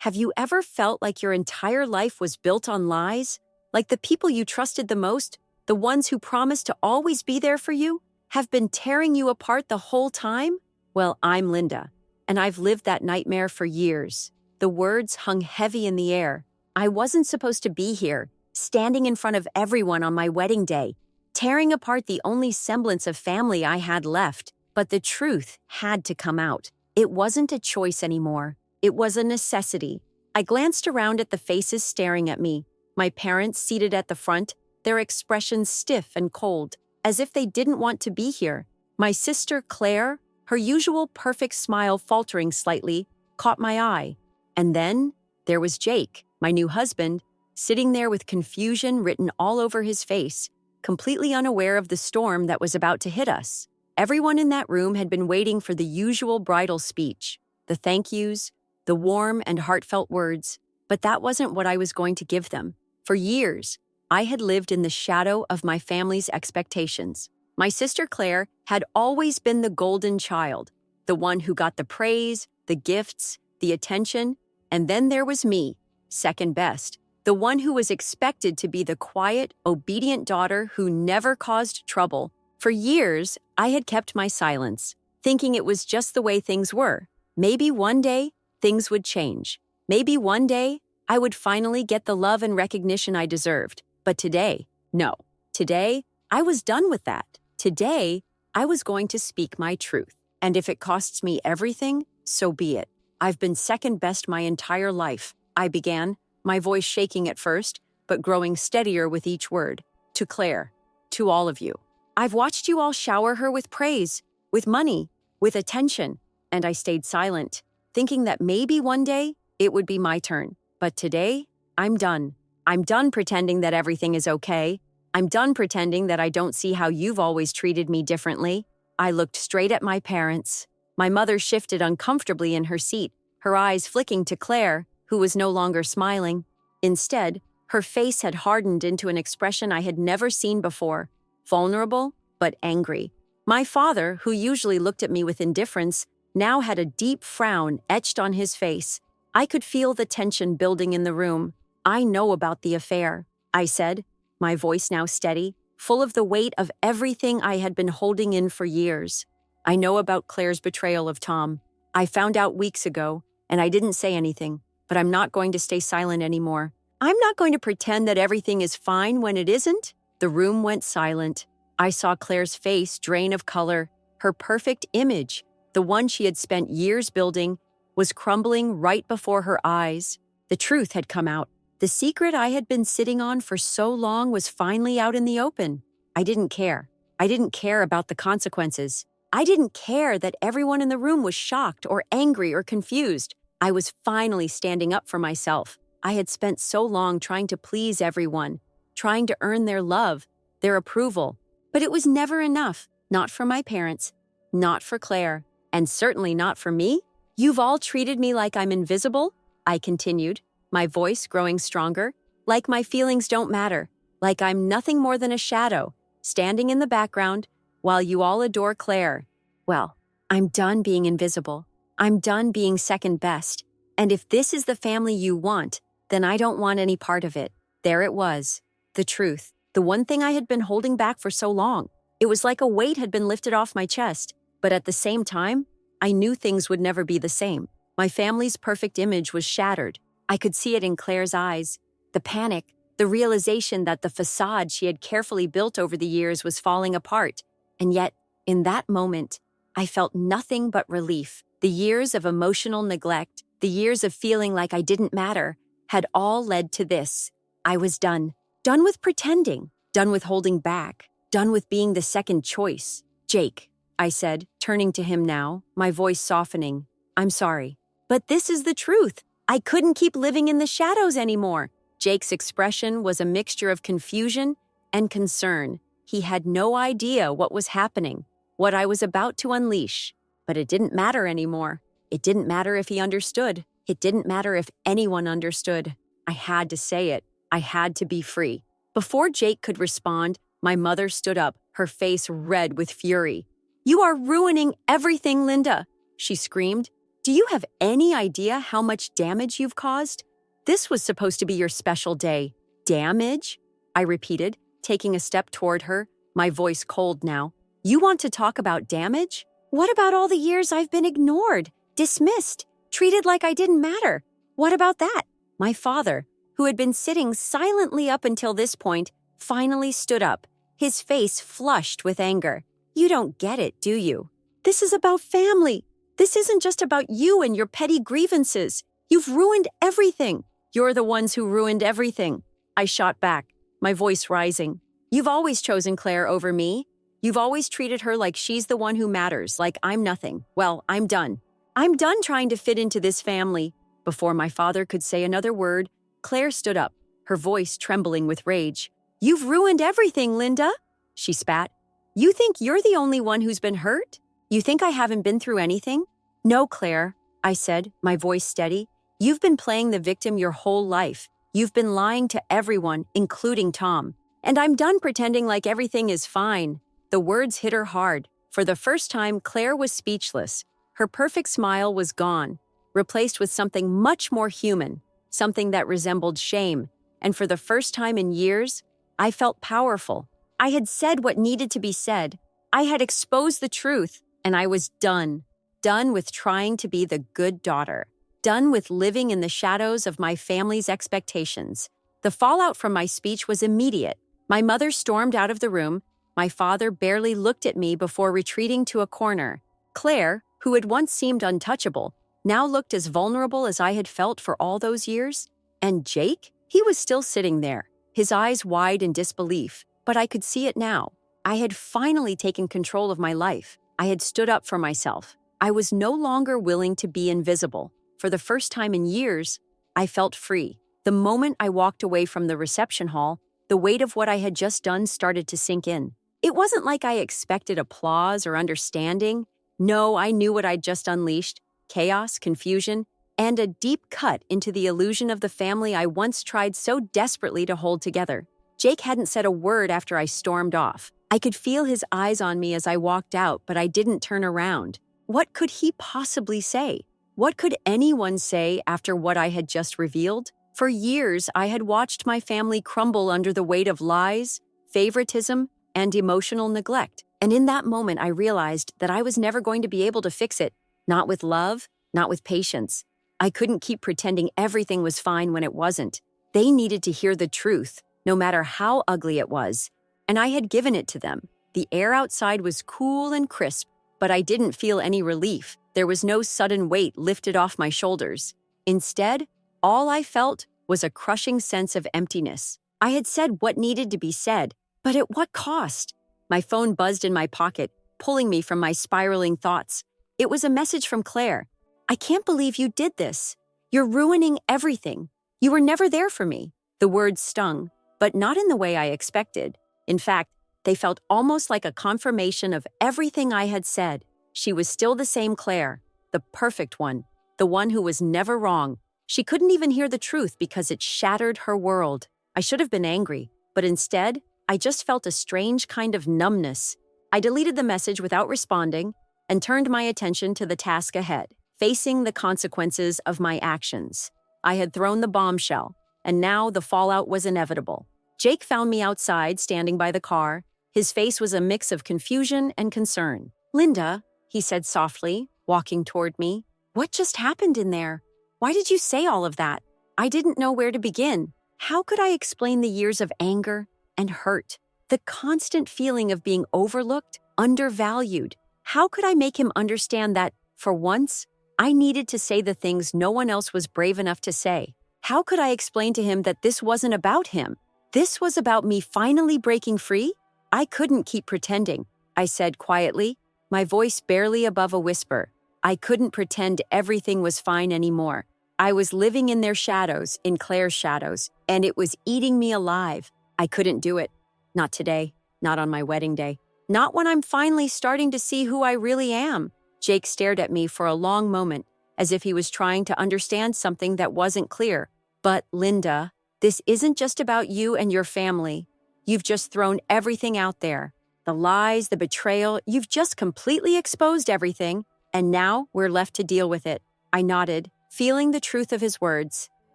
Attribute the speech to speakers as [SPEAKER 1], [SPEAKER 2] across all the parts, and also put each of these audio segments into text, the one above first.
[SPEAKER 1] Have you ever felt like your entire life was built on lies? Like the people you trusted the most, the ones who promised to always be there for you, have been tearing you apart the whole time? Well, I'm Linda, and I've lived that nightmare for years. The words hung heavy in the air. I wasn't supposed to be here, standing in front of everyone on my wedding day, tearing apart the only semblance of family I had left. But the truth had to come out. It wasn't a choice anymore. It was a necessity. I glanced around at the faces staring at me, my parents seated at the front, their expressions stiff and cold, as if they didn't want to be here. My sister, Claire, her usual perfect smile faltering slightly, caught my eye. And then there was Jake, my new husband, sitting there with confusion written all over his face, completely unaware of the storm that was about to hit us. Everyone in that room had been waiting for the usual bridal speech, the thank yous, the warm and heartfelt words, but that wasn't what I was going to give them. For years, I had lived in the shadow of my family's expectations. My sister Claire had always been the golden child, the one who got the praise, the gifts, the attention, and then there was me, second best, the one who was expected to be the quiet, obedient daughter who never caused trouble. For years, I had kept my silence, thinking it was just the way things were. Maybe one day, things would change. Maybe one day, I would finally get the love and recognition I deserved. But today, no. Today, I was done with that. Today, I was going to speak my truth. And if it costs me everything, so be it. I've been second best my entire life. I began, my voice shaking at first, but growing steadier with each word. To Claire, to all of you. I've watched you all shower her with praise, with money, with attention, and I stayed silent, thinking that maybe one day it would be my turn. But today, I'm done. I'm done pretending that everything is okay. I'm done pretending that I don't see how you've always treated me differently. I looked straight at my parents. My mother shifted uncomfortably in her seat, her eyes flicking to Claire, who was no longer smiling. Instead, her face had hardened into an expression I had never seen before, vulnerable but angry. My father, who usually looked at me with indifference, now had a deep frown etched on his face. I could feel the tension building in the room. I know about the affair, I said, my voice now steady, full of the weight of everything I had been holding in for years. I know about Claire's betrayal of Tom. I found out weeks ago, and I didn't say anything, but I'm not going to stay silent anymore. I'm not going to pretend that everything is fine when it isn't. The room went silent. I saw Claire's face drain of color. Her perfect image, the one she had spent years building, was crumbling right before her eyes. The truth had come out. The secret I had been sitting on for so long was finally out in the open. I didn't care. I didn't care about the consequences. I didn't care that everyone in the room was shocked or angry or confused. I was finally standing up for myself. I had spent so long trying to please everyone, trying to earn their love, their approval. But it was never enough. Not for my parents, not for Claire, and certainly not for me. You've all treated me like I'm invisible, I continued, my voice growing stronger, like my feelings don't matter, like I'm nothing more than a shadow, standing in the background, while you all adore Claire. Well, I'm done being invisible. I'm done being second best. And if this is the family you want, then I don't want any part of it. There it was. The truth. The one thing I had been holding back for so long. It was like a weight had been lifted off my chest. But at the same time, I knew things would never be the same. My family's perfect image was shattered. I could see it in Claire's eyes. The panic, the realization that the facade she had carefully built over the years was falling apart. And yet, in that moment, I felt nothing but relief. The years of emotional neglect, the years of feeling like I didn't matter, had all led to this. I was done. Done with pretending. Done with holding back. Done with being the second choice. Jake, I said, turning to him now, my voice softening. I'm sorry. But this is the truth. I couldn't keep living in the shadows anymore. Jake's expression was a mixture of confusion and concern. He had no idea what was happening, what I was about to unleash. But it didn't matter anymore. It didn't matter if he understood. It didn't matter if anyone understood. I had to say it. I had to be free. Before Jake could respond, my mother stood up, her face red with fury. You are ruining everything, Linda, she screamed. Do you have any idea how much damage you've caused? This was supposed to be your special day. Damage? I repeated, taking a step toward her, my voice cold now. You want to talk about damage? What about all the years I've been ignored, dismissed, treated like I didn't matter? What about that? My father, who had been sitting silently up until this point, finally stood up, his face flushed with anger. You don't get it, do you? This is about family. This isn't just about you and your petty grievances. You've ruined everything. You're the ones who ruined everything. I shot back, my voice rising. You've always chosen Claire over me. You've always treated her like she's the one who matters, like I'm nothing. Well, I'm done. I'm done trying to fit into this family. Before my father could say another word, Claire stood up, her voice trembling with rage. You've ruined everything, Linda, she spat. You think you're the only one who's been hurt? You think I haven't been through anything? No, Claire, I said, my voice steady. You've been playing the victim your whole life. You've been lying to everyone, including Tom. And I'm done pretending like everything is fine. The words hit her hard. For the first time, Claire was speechless. Her perfect smile was gone, replaced with something much more human, something that resembled shame. And for the first time in years, I felt powerful. I had said what needed to be said. I had exposed the truth, and I was done. Done with trying to be the good daughter. Done with living in the shadows of my family's expectations. The fallout from my speech was immediate. My mother stormed out of the room. My father barely looked at me before retreating to a corner. Claire, who had once seemed untouchable, now looked as vulnerable as I had felt for all those years. And Jake? He was still sitting there, his eyes wide in disbelief, but I could see it now. I had finally taken control of my life. I had stood up for myself. I was no longer willing to be invisible. For the first time in years, I felt free. The moment I walked away from the reception hall, the weight of what I had just done started to sink in. It wasn't like I expected applause or understanding. No, I knew what I'd just unleashed: chaos, confusion, and a deep cut into the illusion of the family I once tried so desperately to hold together. Jake hadn't said a word after I stormed off. I could feel his eyes on me as I walked out, but I didn't turn around. What could he possibly say? What could anyone say after what I had just revealed? For years, I had watched my family crumble under the weight of lies, favoritism, and emotional neglect. And in that moment, I realized that I was never going to be able to fix it. Not with love, not with patience. I couldn't keep pretending everything was fine when it wasn't. They needed to hear the truth, no matter how ugly it was. And I had given it to them. The air outside was cool and crisp, but I didn't feel any relief. There was no sudden weight lifted off my shoulders. Instead, all I felt was a crushing sense of emptiness. I had said what needed to be said, but at what cost? My phone buzzed in my pocket, pulling me from my spiraling thoughts. It was a message from Claire. I can't believe you did this. You're ruining everything. You were never there for me. The words stung, but not in the way I expected. In fact, they felt almost like a confirmation of everything I had said. She was still the same Claire, the perfect one, the one who was never wrong. She couldn't even hear the truth because it shattered her world. I should have been angry, but instead, I just felt a strange kind of numbness. I deleted the message without responding and turned my attention to the task ahead, facing the consequences of my actions. I had thrown the bombshell, and now the fallout was inevitable. Jake found me outside, standing by the car. His face was a mix of confusion and concern. Linda, he said softly, walking toward me. What just happened in there? Why did you say all of that? I didn't know where to begin. How could I explain the years of anger and hurt? The constant feeling of being overlooked, undervalued. How could I make him understand that, for once, I needed to say the things no one else was brave enough to say? How could I explain to him that this wasn't about him? This was about me finally breaking free? I couldn't keep pretending, I said quietly, my voice barely above a whisper. I couldn't pretend everything was fine anymore. I was living in their shadows, in Claire's shadows, and it was eating me alive. I couldn't do it. Not today, not on my wedding day. Not when I'm finally starting to see who I really am. Jake stared at me for a long moment, as if he was trying to understand something that wasn't clear. But, Linda, this isn't just about you and your family. You've just thrown everything out there. The lies, the betrayal, you've just completely exposed everything, and now we're left to deal with it. I nodded, feeling the truth of his words.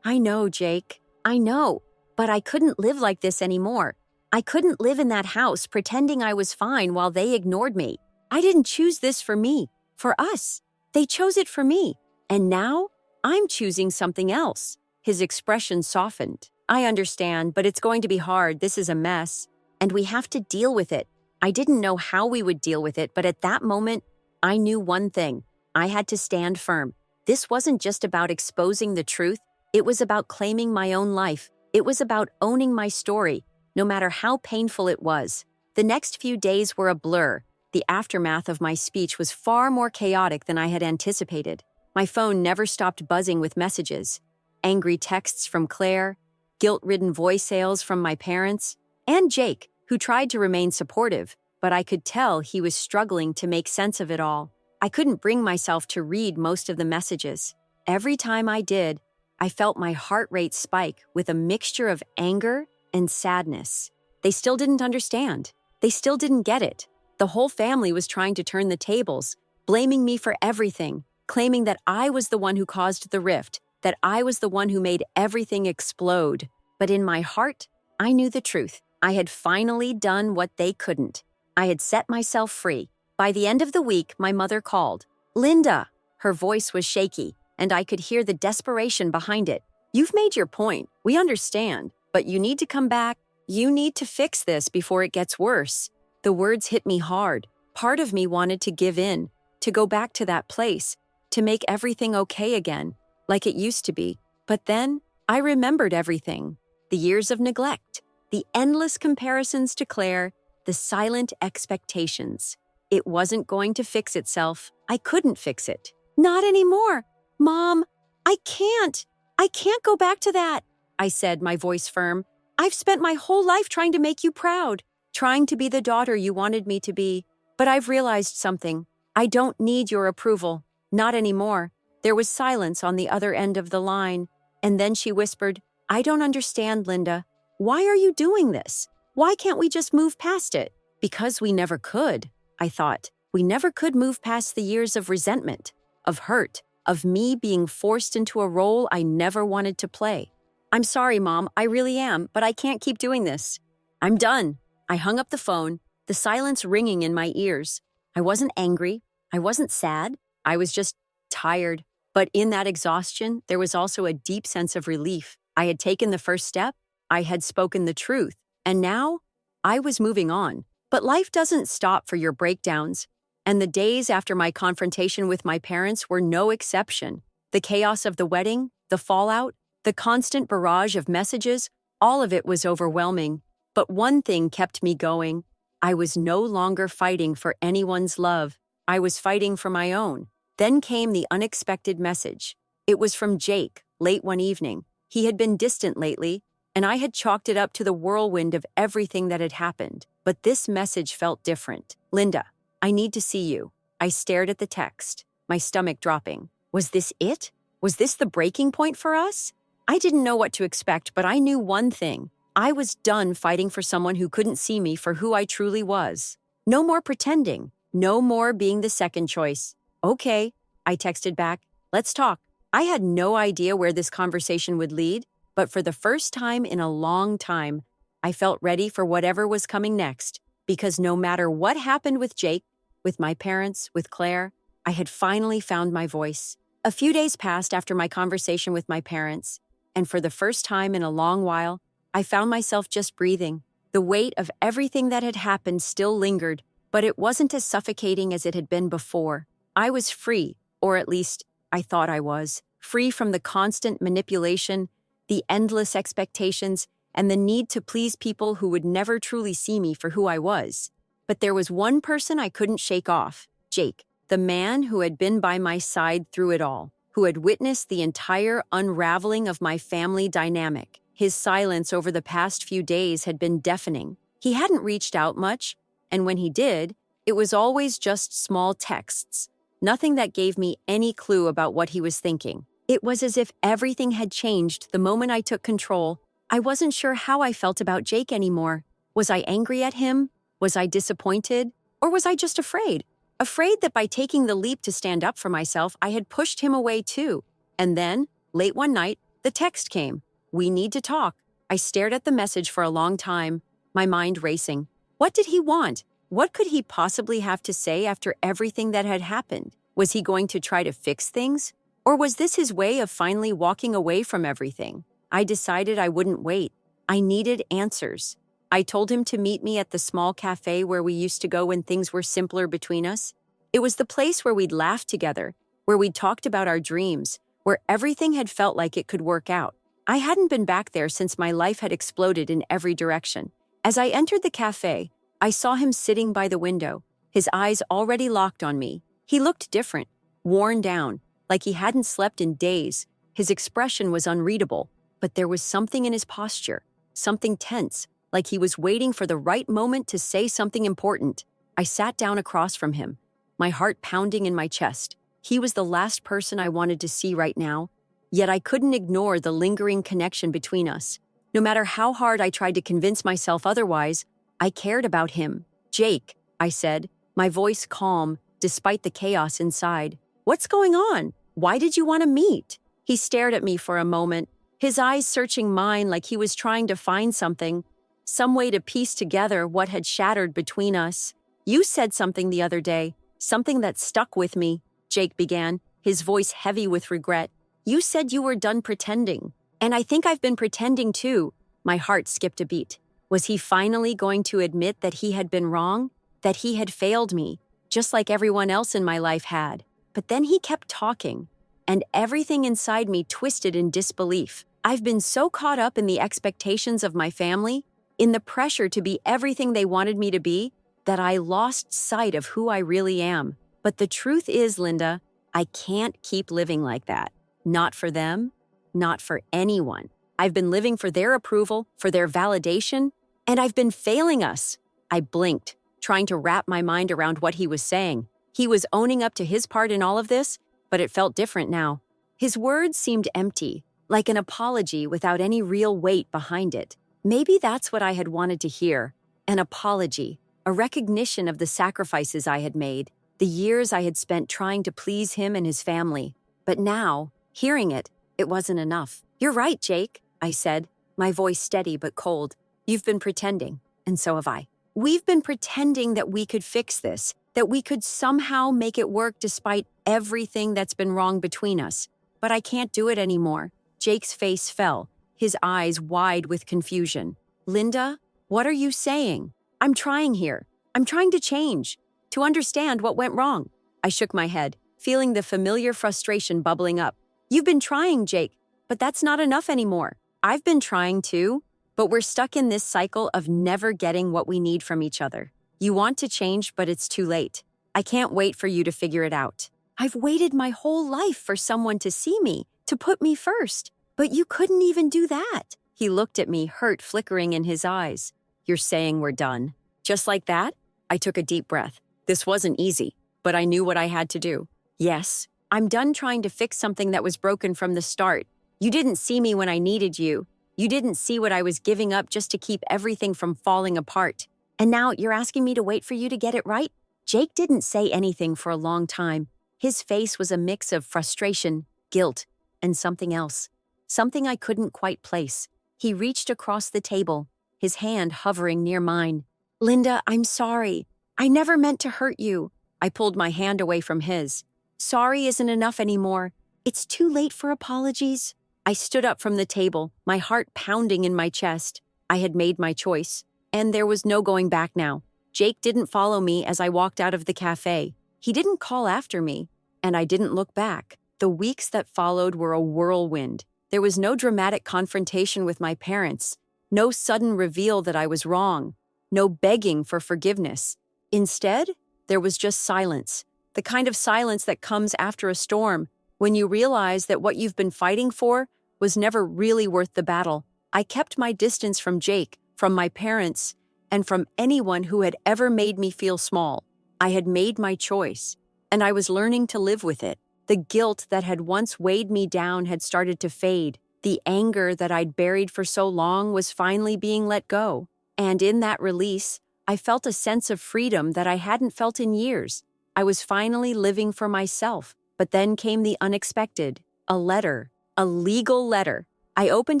[SPEAKER 1] I know, Jake. I know. But I couldn't live like this anymore. I couldn't live in that house pretending I was fine while they ignored me. I didn't choose this for me, for us. They chose it for me. And now, I'm choosing something else. His expression softened. I understand, but it's going to be hard. This is a mess. And we have to deal with it. I didn't know how we would deal with it, but at that moment, I knew one thing. I had to stand firm. This wasn't just about exposing the truth. It was about claiming my own life. It was about owning my story, no matter how painful it was. The next few days were a blur. The aftermath of my speech was far more chaotic than I had anticipated. My phone never stopped buzzing with messages. Angry texts from Claire, guilt-ridden voicemails from my parents, and Jake, who tried to remain supportive, but I could tell he was struggling to make sense of it all. I couldn't bring myself to read most of the messages. Every time I did, I felt my heart rate spike with a mixture of anger and sadness. They still didn't understand. They still didn't get it. The whole family was trying to turn the tables, blaming me for everything, claiming that I was the one who caused the rift, that I was the one who made everything explode. But in my heart, I knew the truth. I had finally done what they couldn't. I had set myself free. By the end of the week, my mother called. Linda! Her voice was shaky, and I could hear the desperation behind it. You've made your point. We understand. But you need to come back. You need to fix this before it gets worse. The words hit me hard. Part of me wanted to give in, to go back to that place, to make everything okay again, like it used to be. But then, I remembered everything. The years of neglect, the endless comparisons to Claire, the silent expectations. It wasn't going to fix itself. I couldn't fix it. Not anymore. Mom, I can't. I can't go back to that, I said, my voice firm. I've spent my whole life trying to make you proud, trying to be the daughter you wanted me to be. But I've realized something. I don't need your approval. Not anymore. There was silence on the other end of the line. And then she whispered, I don't understand, Linda. Why are you doing this? Why can't we just move past it? Because we never could, I thought. We never could move past the years of resentment, of hurt, of me being forced into a role I never wanted to play. I'm sorry, Mom, I really am, but I can't keep doing this. I'm done. I hung up the phone, the silence ringing in my ears. I wasn't angry. I wasn't sad. I was just tired. But in that exhaustion, there was also a deep sense of relief. I had taken the first step. I had spoken the truth. And now, I was moving on. But life doesn't stop for your breakdowns. And the days after my confrontation with my parents were no exception. The chaos of the wedding, the fallout, the constant barrage of messages, all of it was overwhelming. But one thing kept me going. I was no longer fighting for anyone's love. I was fighting for my own. Then came the unexpected message. It was from Jake, late one evening. He had been distant lately, and I had chalked it up to the whirlwind of everything that had happened. But this message felt different. Linda, I need to see you. I stared at the text, my stomach dropping. Was this it? Was this the breaking point for us? I didn't know what to expect, but I knew one thing. I was done fighting for someone who couldn't see me for who I truly was. No more pretending. No more being the second choice. Okay, I texted back. Let's talk. I had no idea where this conversation would lead, but for the first time in a long time, I felt ready for whatever was coming next, because no matter what happened with Jake, with my parents, with Claire, I had finally found my voice. A few days passed after my conversation with my parents, and for the first time in a long while, I found myself just breathing. The weight of everything that had happened still lingered, but it wasn't as suffocating as it had been before. I was free, or at least I thought I was, free from the constant manipulation, the endless expectations, and the need to please people who would never truly see me for who I was. But there was one person I couldn't shake off, Jake, the man who had been by my side through it all, who had witnessed the entire unraveling of my family dynamic. His silence over the past few days had been deafening. He hadn't reached out much, and when he did, it was always just small texts, nothing that gave me any clue about what he was thinking. It was as if everything had changed the moment I took control. I wasn't sure how I felt about Jake anymore. Was I angry at him? Was I disappointed? Or was I just afraid? afraid that by taking the leap to stand up for myself, I had pushed him away too. And then, late one night, the text came. "We need to talk." I stared at the message for a long time, my mind racing. What did he want? What could he possibly have to say after everything that had happened? Was he going to try to fix things? Or was this his way of finally walking away from everything? I decided I wouldn't wait. I needed answers. I told him to meet me at the small cafe where we used to go when things were simpler between us. It was the place where we'd laughed together, where we'd talked about our dreams, where everything had felt like it could work out. I hadn't been back there since my life had exploded in every direction. As I entered the cafe, I saw him sitting by the window, his eyes already locked on me. He looked different, worn down, like he hadn't slept in days. His expression was unreadable, but there was something in his posture, something tense, like he was waiting for the right moment to say something important. I sat down across from him, my heart pounding in my chest. He was the last person I wanted to see right now, yet I couldn't ignore the lingering connection between us. No matter how hard I tried to convince myself otherwise, I cared about him. "Jake," I said, my voice calm despite the chaos inside. "What's going on? Why did you want to meet?" He stared at me for a moment, his eyes searching mine like he was trying to find something, some way to piece together what had shattered between us. "You said something the other day, something that stuck with me," Jake began, his voice heavy with regret. "You said you were done pretending. And I think I've been pretending too." My heart skipped a beat. Was he finally going to admit that he had been wrong? That he had failed me, just like everyone else in my life had? But then he kept talking, and everything inside me twisted in disbelief. I've been so caught up in the expectations of my family, in the pressure to be everything they wanted me to be, that I lost sight of who I really am. But the truth is, Linda, I can't keep living like that. Not for them, not for anyone. I've been living for their approval, for their validation, and I've been failing us. I blinked, trying to wrap my mind around what he was saying. He was owning up to his part in all of this, but it felt different now. His words seemed empty, like an apology without any real weight behind it. Maybe that's what I had wanted to hear. An apology, a recognition of the sacrifices I had made, the years I had spent trying to please him and his family. But now, hearing it, it wasn't enough. "You're right, Jake," I said, my voice steady but cold. "You've been pretending, and so have I. We've been pretending that we could fix this, that we could somehow make it work despite everything that's been wrong between us. But I can't do it anymore." Jake's face fell, his eyes wide with confusion. "Linda, what are you saying?" "I'm trying here. I'm trying to change, to understand what went wrong." I shook my head, feeling the familiar frustration bubbling up. "You've been trying, Jake, but that's not enough anymore. I've been trying too, but we're stuck in this cycle of never getting what we need from each other. You want to change, but it's too late. I can't wait for you to figure it out. I've waited my whole life for someone to see me, to put me first, but you couldn't even do that." He looked at me, hurt flickering in his eyes. "You're saying we're done?" Just like that, I took a deep breath. This wasn't easy, but I knew what I had to do. "Yes, I'm done trying to fix something that was broken from the start. You didn't see me when I needed you. You didn't see what I was giving up just to keep everything from falling apart. And now you're asking me to wait for you to get it right?" Jake didn't say anything for a long time. His face was a mix of frustration, guilt, and something else. Something I couldn't quite place. He reached across the table, his hand hovering near mine. "Linda, I'm sorry. I never meant to hurt you." I pulled my hand away from his. "Sorry isn't enough anymore. It's too late for apologies." I stood up from the table, my heart pounding in my chest. I had made my choice, and there was no going back now. Jake didn't follow me as I walked out of the cafe. He didn't call after me, and I didn't look back. The weeks that followed were a whirlwind. There was no dramatic confrontation with my parents, no sudden reveal that I was wrong, no begging for forgiveness. Instead, there was just silence, the kind of silence that comes after a storm, when you realize that what you've been fighting for was never really worth the battle. I kept my distance from Jake, from my parents, and from anyone who had ever made me feel small. I had made my choice, and I was learning to live with it. The guilt that had once weighed me down had started to fade. The anger that I'd buried for so long was finally being let go. And in that release, I felt a sense of freedom that I hadn't felt in years. I was finally living for myself. But then came the unexpected. A letter. A legal letter. I opened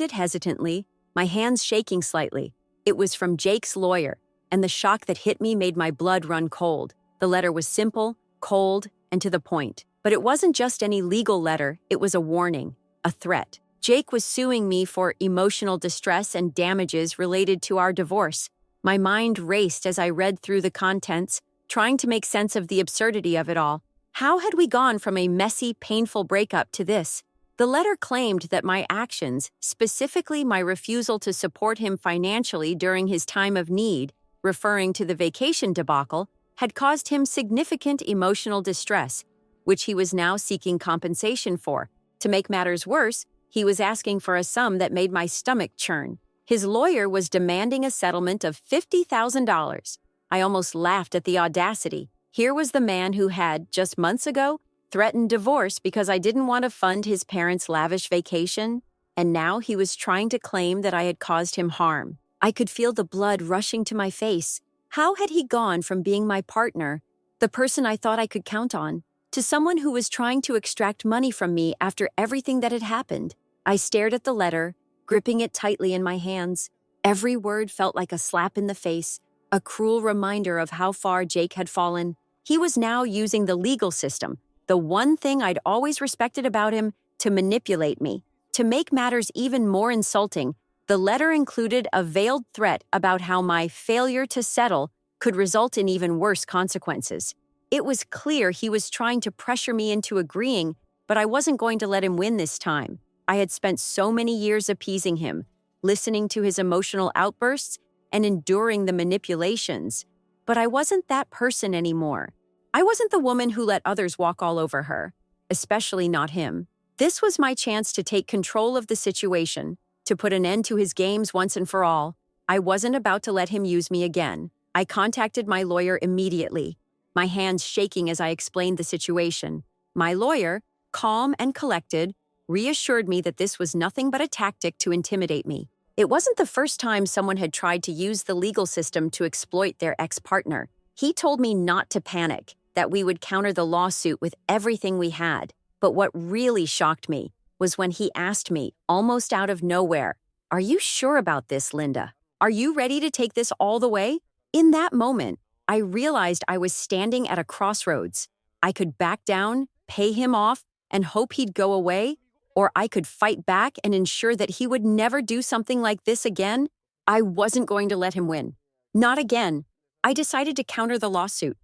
[SPEAKER 1] it hesitantly, my hands shaking slightly. It was from Jake's lawyer, and the shock that hit me made my blood run cold. The letter was simple, cold, and to the point. But it wasn't just any legal letter, it was a warning, a threat. Jake was suing me for emotional distress and damages related to our divorce. My mind raced as I read through the contents, trying to make sense of the absurdity of it all. How had we gone from a messy, painful breakup to this? The letter claimed that my actions, specifically my refusal to support him financially during his time of need, referring to the vacation debacle, had caused him significant emotional distress, which he was now seeking compensation for. To make matters worse, he was asking for a sum that made my stomach churn. His lawyer was demanding a settlement of $50,000. I almost laughed at the audacity. Here was the man who had, just months ago, threatened divorce because I didn't want to fund his parents' lavish vacation, and now he was trying to claim that I had caused him harm. I could feel the blood rushing to my face. How had he gone from being my partner, the person I thought I could count on, to someone who was trying to extract money from me after everything that had happened? I stared at the letter, gripping it tightly in my hands. Every word felt like a slap in the face, a cruel reminder of how far Jake had fallen. He was now using the legal system, the one thing I'd always respected about him, to manipulate me. To make matters even more insulting, the letter included a veiled threat about how my failure to settle could result in even worse consequences. It was clear he was trying to pressure me into agreeing, but I wasn't going to let him win this time. I had spent so many years appeasing him, listening to his emotional outbursts, and enduring the manipulations. But I wasn't that person anymore. I wasn't the woman who let others walk all over her, especially not him. This was my chance to take control of the situation, to put an end to his games once and for all. I wasn't about to let him use me again. I contacted my lawyer immediately, my hands shaking as I explained the situation. My lawyer, calm and collected, reassured me that this was nothing but a tactic to intimidate me. It wasn't the first time someone had tried to use the legal system to exploit their ex-partner. He told me not to panic, that we would counter the lawsuit with everything we had. But what really shocked me was when he asked me, almost out of nowhere, "Are you sure about this, Linda? Are you ready to take this all the way?" In that moment, I realized I was standing at a crossroads. I could back down, pay him off, and hope he'd go away, or I could fight back and ensure that he would never do something like this again. I wasn't going to let him win. Not again. I decided to counter the lawsuit.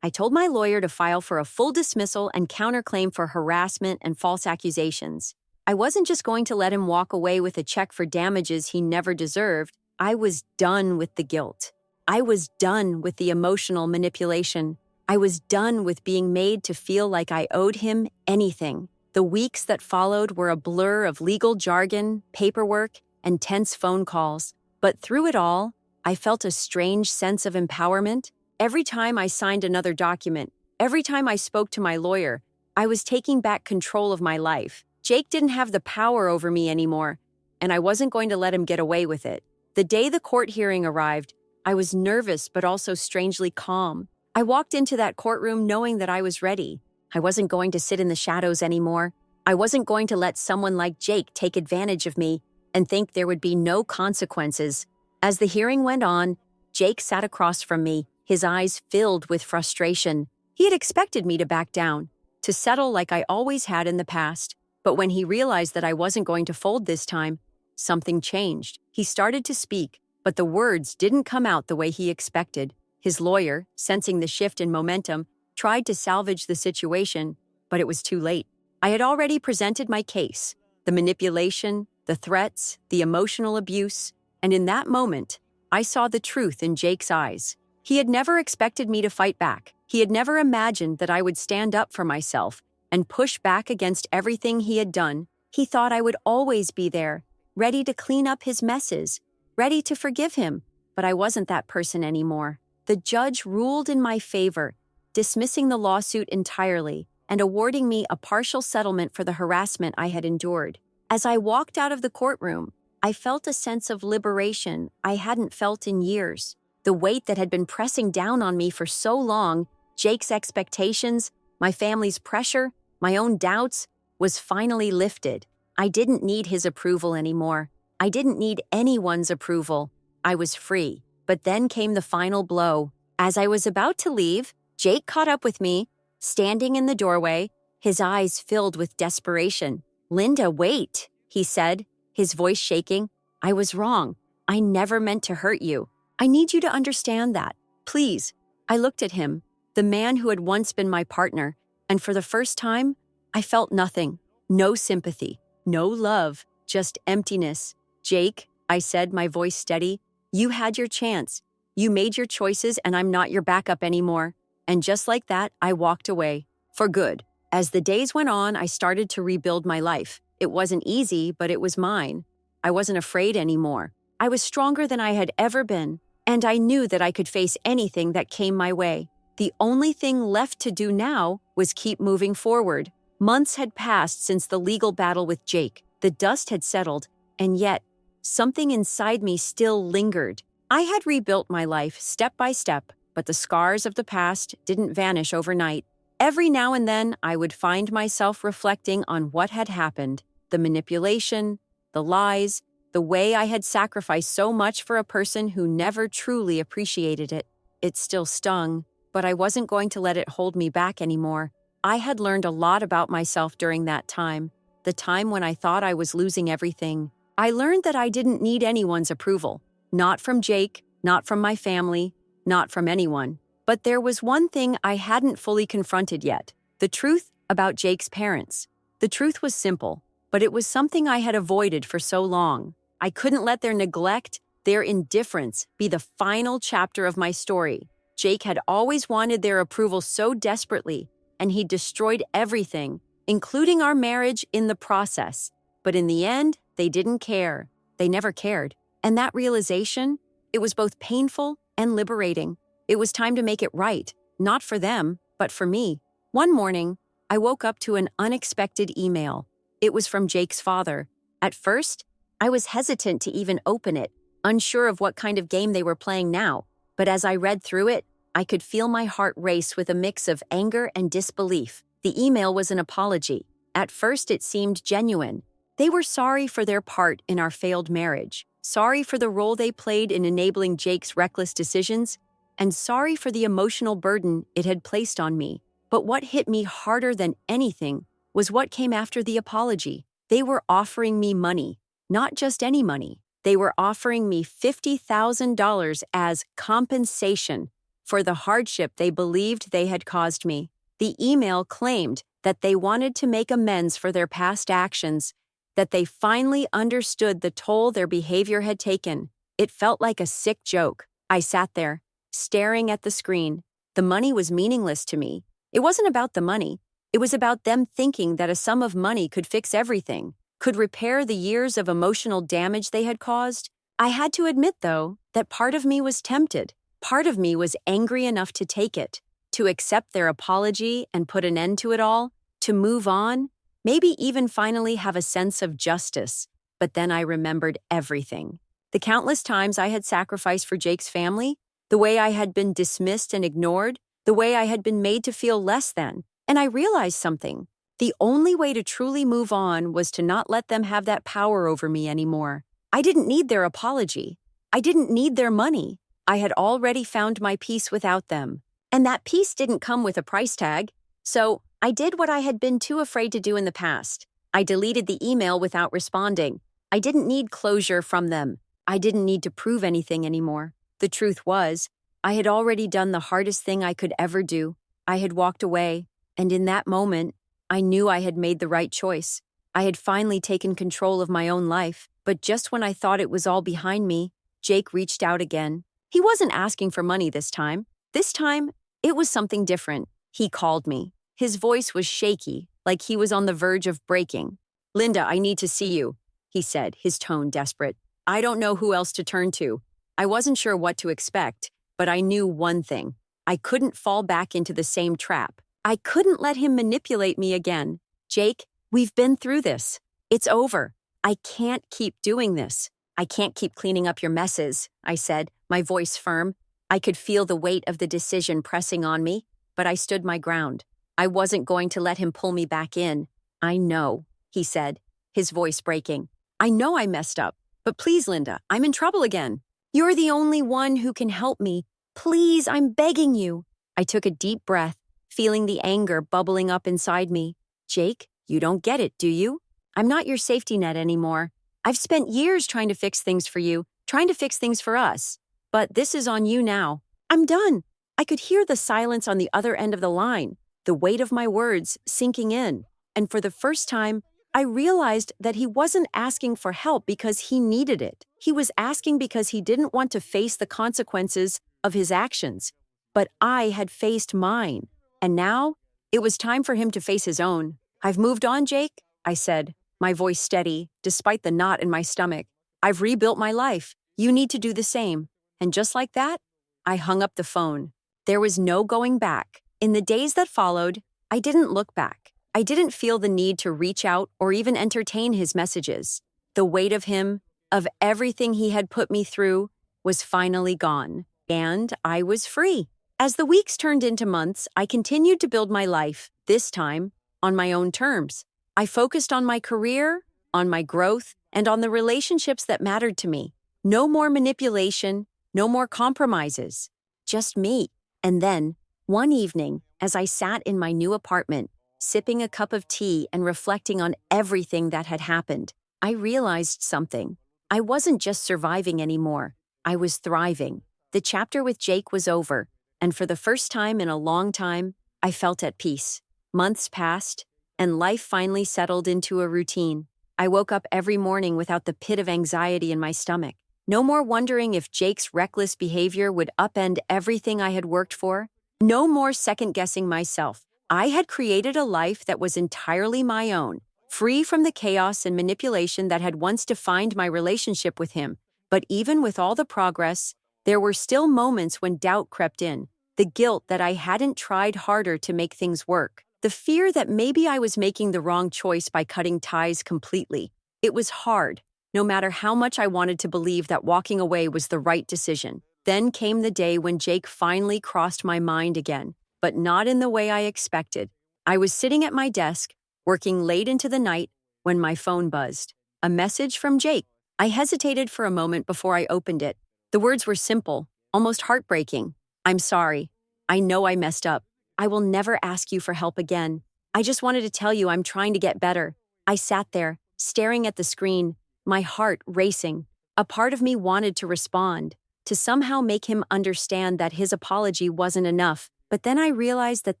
[SPEAKER 1] I told my lawyer to file for a full dismissal and counterclaim for harassment and false accusations. I wasn't just going to let him walk away with a check for damages he never deserved. I was done with the guilt. I was done with the emotional manipulation. I was done with being made to feel like I owed him anything. The weeks that followed were a blur of legal jargon, paperwork, and tense phone calls. But through it all, I felt a strange sense of empowerment. Every time I signed another document, every time I spoke to my lawyer, I was taking back control of my life. Jake didn't have the power over me anymore, and I wasn't going to let him get away with it. The day the court hearing arrived, I was nervous but also strangely calm. I walked into that courtroom knowing that I was ready. I wasn't going to sit in the shadows anymore. I wasn't going to let someone like Jake take advantage of me and think there would be no consequences. As the hearing went on, Jake sat across from me, his eyes filled with frustration. He had expected me to back down, to settle like I always had in the past. But when he realized that I wasn't going to fold this time, something changed. He started to speak, but the words didn't come out the way he expected. His lawyer, sensing the shift in momentum, tried to salvage the situation, but it was too late. I had already presented my case, the manipulation, the threats, the emotional abuse, and in that moment, I saw the truth in Jake's eyes. He had never expected me to fight back. He had never imagined that I would stand up for myself and push back against everything he had done. He thought I would always be there, ready to clean up his messes, ready to forgive him, but I wasn't that person anymore. The judge ruled in my favor, dismissing the lawsuit entirely and awarding me a partial settlement for the harassment I had endured. As I walked out of the courtroom, I felt a sense of liberation I hadn't felt in years. The weight that had been pressing down on me for so long Jake's expectations, my family's pressure, my own doubts, was finally lifted. I didn't need his approval anymore. I didn't need anyone's approval. I was free. But then came the final blow. As I was about to leave, Jake caught up with me, standing in the doorway, his eyes filled with desperation. "Linda, wait," he said, his voice shaking. "I was wrong. I never meant to hurt you. I need you to understand that. Please." I looked at him, the man who had once been my partner, and for the first time, I felt nothing. No sympathy, no love, just emptiness. "Jake," I said, my voice steady, "you had your chance. You made your choices, and I'm not your backup anymore." And just like that, I walked away. For good. As the days went on, I started to rebuild my life. It wasn't easy, but it was mine. I wasn't afraid anymore. I was stronger than I had ever been, and I knew that I could face anything that came my way. The only thing left to do now was keep moving forward. Months had passed since the legal battle with Jake. The dust had settled, and yet, something inside me still lingered. I had rebuilt my life step by step, but the scars of the past didn't vanish overnight. Every now and then, I would find myself reflecting on what had happened, the manipulation, the lies, the way I had sacrificed so much for a person who never truly appreciated it. It still stung, but I wasn't going to let it hold me back anymore. I had learned a lot about myself during that time, the time when I thought I was losing everything. I learned that I didn't need anyone's approval, not from Jake, not from my family, not from anyone. But there was one thing I hadn't fully confronted yet, the truth about Jake's parents. The truth was simple, but it was something I had avoided for so long. I couldn't let their neglect, their indifference, be the final chapter of my story. Jake had always wanted their approval so desperately, and he destroyed everything, including our marriage, in the process. But in the end, they didn't care. They never cared. And that realization, it was both painful and liberating. It was time to make it right, not for them, but for me. One morning, I woke up to an unexpected email. It was from Jake's father. At first, I was hesitant to even open it, unsure of what kind of game they were playing now. But as I read through it, I could feel my heart race with a mix of anger and disbelief. The email was an apology. At first, it seemed genuine. They were sorry for their part in our failed marriage, sorry for the role they played in enabling Jake's reckless decisions, and sorry for the emotional burden it had placed on me. But what hit me harder than anything was what came after the apology. They were offering me money, not just any money. They were offering me $50,000 as compensation for the hardship they believed they had caused me. The email claimed that they wanted to make amends for their past actions, that they finally understood the toll their behavior had taken. It felt like a sick joke. I sat there, staring at the screen. The money was meaningless to me. It wasn't about the money. It was about them thinking that a sum of money could fix everything, could repair the years of emotional damage they had caused. I had to admit, though, that part of me was tempted. Part of me was angry enough to take it, to accept their apology and put an end to it all, to move on, maybe even finally have a sense of justice. But then I remembered everything. The countless times I had sacrificed for Jake's family, the way I had been dismissed and ignored, the way I had been made to feel less than. And I realized something. The only way to truly move on was to not let them have that power over me anymore. I didn't need their apology. I didn't need their money. I had already found my peace without them. And that peace didn't come with a price tag. So I did what I had been too afraid to do in the past. I deleted the email without responding. I didn't need closure from them. I didn't need to prove anything anymore. The truth was, I had already done the hardest thing I could ever do. I had walked away, and in that moment, I knew I had made the right choice. I had finally taken control of my own life, but just when I thought it was all behind me, Jake reached out again. He wasn't asking for money this time. This time, it was something different. He called me. His voice was shaky, like he was on the verge of breaking. "Linda, I need to see you," he said, his tone desperate. "I don't know who else to turn to." I wasn't sure what to expect, but I knew one thing. I couldn't fall back into the same trap. I couldn't let him manipulate me again. "Jake, we've been through this. It's over. I can't keep doing this. I can't keep cleaning up your messes," I said, my voice firm. I could feel the weight of the decision pressing on me. but I stood my ground. I wasn't going to let him pull me back in. I know, he said, his voice breaking. I know I messed up, but please, Linda, I'm in trouble again. You're the only one who can help me. Please, I'm begging you. I took a deep breath, feeling the anger bubbling up inside me. Jake, you don't get it, do you? I'm not your safety net anymore. I've spent years trying to fix things for you, trying to fix things for us. But this is on you now. I'm done. I could hear the silence on the other end of the line, the weight of my words sinking in. And for the first time, I realized that he wasn't asking for help because he needed it. He was asking because he didn't want to face the consequences of his actions. But I had faced mine. And now, it was time for him to face his own. I've moved on, Jake, I said, my voice steady, despite the knot in my stomach. I've rebuilt my life. You need to do the same. And just like that, I hung up the phone. There was no going back. In the days that followed, I didn't look back. I didn't feel the need to reach out or even entertain his messages. The weight of him, of everything he had put me through, was finally gone. And I was free. As the weeks turned into months, I continued to build my life, this time, on my own terms. I focused on my career, on my growth, and on the relationships that mattered to me. No more manipulation, no more compromises. Just me. And then, one evening, as I sat in my new apartment, sipping a cup of tea and reflecting on everything that had happened, I realized something. I wasn't just surviving anymore. I was thriving. The chapter with Jake was over, and for the first time in a long time, I felt at peace. Months passed, and life finally settled into a routine. I woke up every morning without the pit of anxiety in my stomach. No more wondering if Jake's reckless behavior would upend everything I had worked for. No more second-guessing myself. I had created a life that was entirely my own, free from the chaos and manipulation that had once defined my relationship with him. But even with all the progress, there were still moments when doubt crept in. The guilt that I hadn't tried harder to make things work. The fear that maybe I was making the wrong choice by cutting ties completely. It was hard, no matter how much I wanted to believe that walking away was the right decision. Then came the day when Jake finally crossed my mind again, but not in the way I expected. I was sitting at my desk, working late into the night, when my phone buzzed. A message from Jake. I hesitated for a moment before I opened it. The words were simple, almost heartbreaking. I'm sorry. I know I messed up. I will never ask you for help again. I just wanted to tell you I'm trying to get better. I sat there, staring at the screen, my heart racing. A part of me wanted to respond, to somehow make him understand that his apology wasn't enough. But then I realized that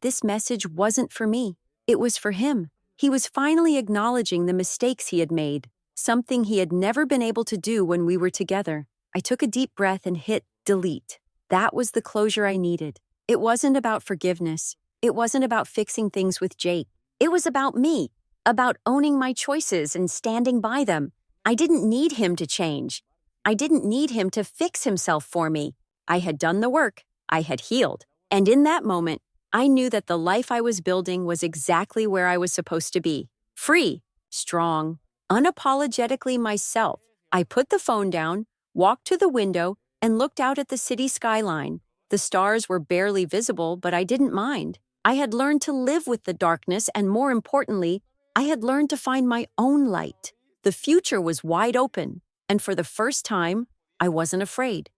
[SPEAKER 1] this message wasn't for me. It was for him. He was finally acknowledging the mistakes he had made, something he had never been able to do when we were together. I took a deep breath and hit delete. That was the closure I needed. It wasn't about forgiveness. It wasn't about fixing things with Jake. It was about me, about owning my choices and standing by them. I didn't need him to change. I didn't need him to fix himself for me. I had done the work. I had healed. And in that moment, I knew that the life I was building was exactly where I was supposed to be. Free, strong, unapologetically myself. I put the phone down, walked to the window, and looked out at the city skyline. The stars were barely visible, but I didn't mind. I had learned to live with the darkness, and more importantly, I had learned to find my own light. The future was wide open, and for the first time, I wasn't afraid.